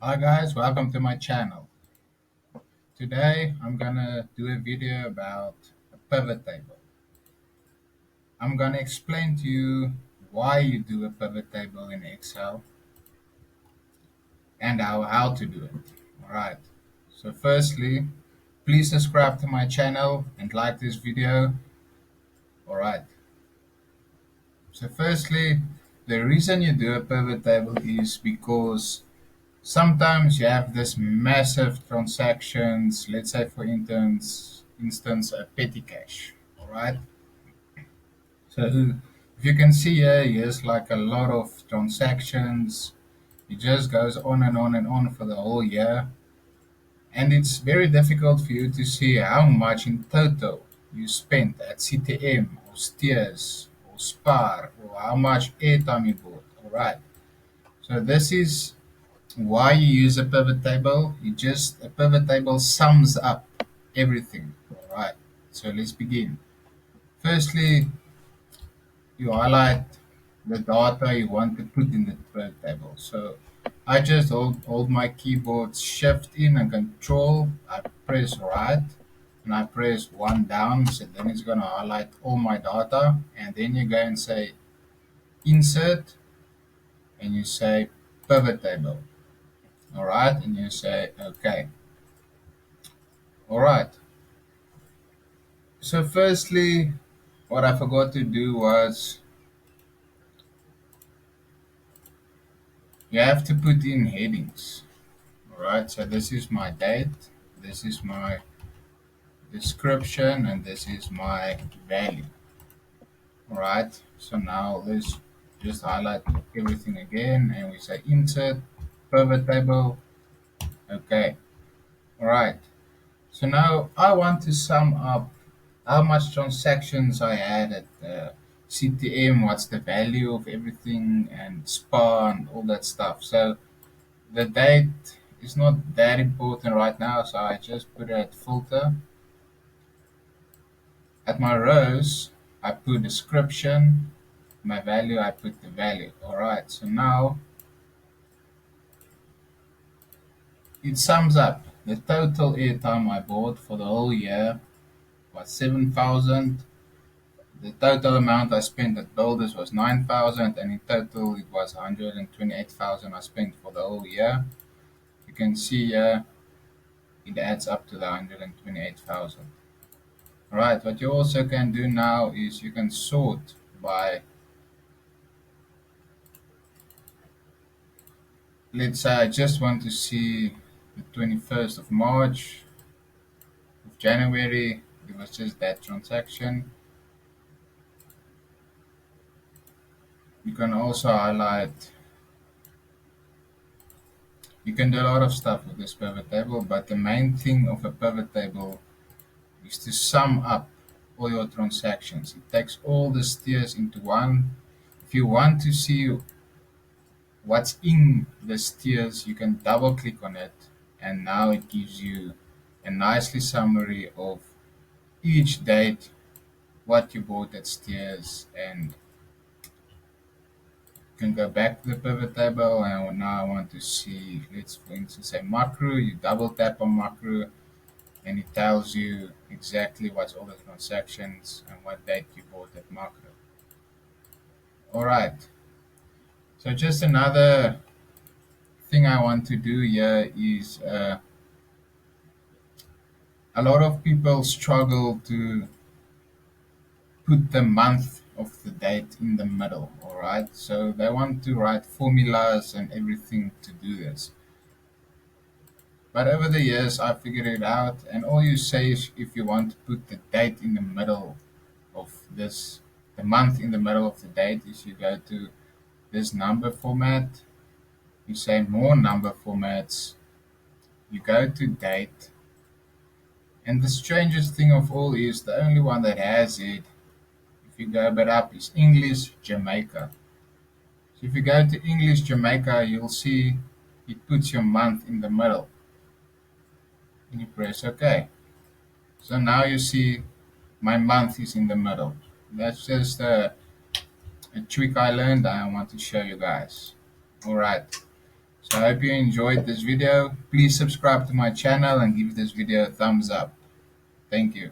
Hi guys, welcome to my channel. Today I'm gonna do a video about a pivot table. I'm gonna explain to you why you do a pivot table in Excel and how to do it. Alright, so firstly, please subscribe to my channel and like this video. Alright, so firstly, the reason you do a pivot table is because sometimes you have this massive transactions, let's say for instance a petty cash. All right. So if you can see here, here's like a lot of transactions. It just goes on and on and on for the whole year. And it's very difficult for you to see how much in total you spent at CTM or Steers or Spar or how much airtime you bought. All right. So this is why you use a pivot table. A pivot table sums up everything. All right. So let's begin. Firstly, you highlight the data you want to put in the pivot table. So I just hold my keyboard shift in and control. I press right and I press one down. So then it's going to highlight all my data. And then you go and say insert and you say pivot table. All right. And you say okay. All right. So firstly, what I forgot to do was you have to put in headings. All right. So this is my date, this is my description, and this is my value. All right. So now let's just highlight everything again, and we say insert pivot table. Okay. All right. So now I want to sum up how much transactions I had at CTM, what's the value of everything, and SPA and all that stuff. So the date is not that important right now, so I just put it at filter. At my rows, I put description, my value, I put the value. Alright, so now it sums up the total airtime I bought for the whole year was 7,000. The total amount I spent at Builders was 9,000, and in total it was 128,000 I spent for the whole year. You can see here it adds up to the 128,000. Alright, what you also can do now is you can sort by, let's say I just want to see the 21st of March, of January, it was just that transaction. You can also highlight, you can do a lot of stuff with this pivot table, but the main thing of a pivot table is to sum up all your transactions. It takes all the steers into one. If you want to see what's in the steers, you can double click on it, and now it gives you a nicely summary of each date, what you bought at steers, and you can go back to the pivot table. And now I want to see, let's for instance say macro. You double tap on macro and it tells you exactly what's all the transactions and what date you bought at macro. All right, so just another thing I want to do here is a lot of people struggle to put the month of the date in the middle. All right, so they want to write formulas and everything to do this, but over the years I figured it out, and all you say is if you want to put the date in the middle of this, the month in the middle of the date, is you go to this number format, you say more number formats, you go to date, and the strangest thing of all is the only one that has it, if you go a bit up, is English Jamaica. So if you go to English Jamaica, you'll see it puts your month in the middle, and you press OK. So now you see my month is in the middle. That's just a trick I learned I want to show you guys. All right. So I hope you enjoyed this video. Please subscribe to my channel and give this video a thumbs up. Thank you.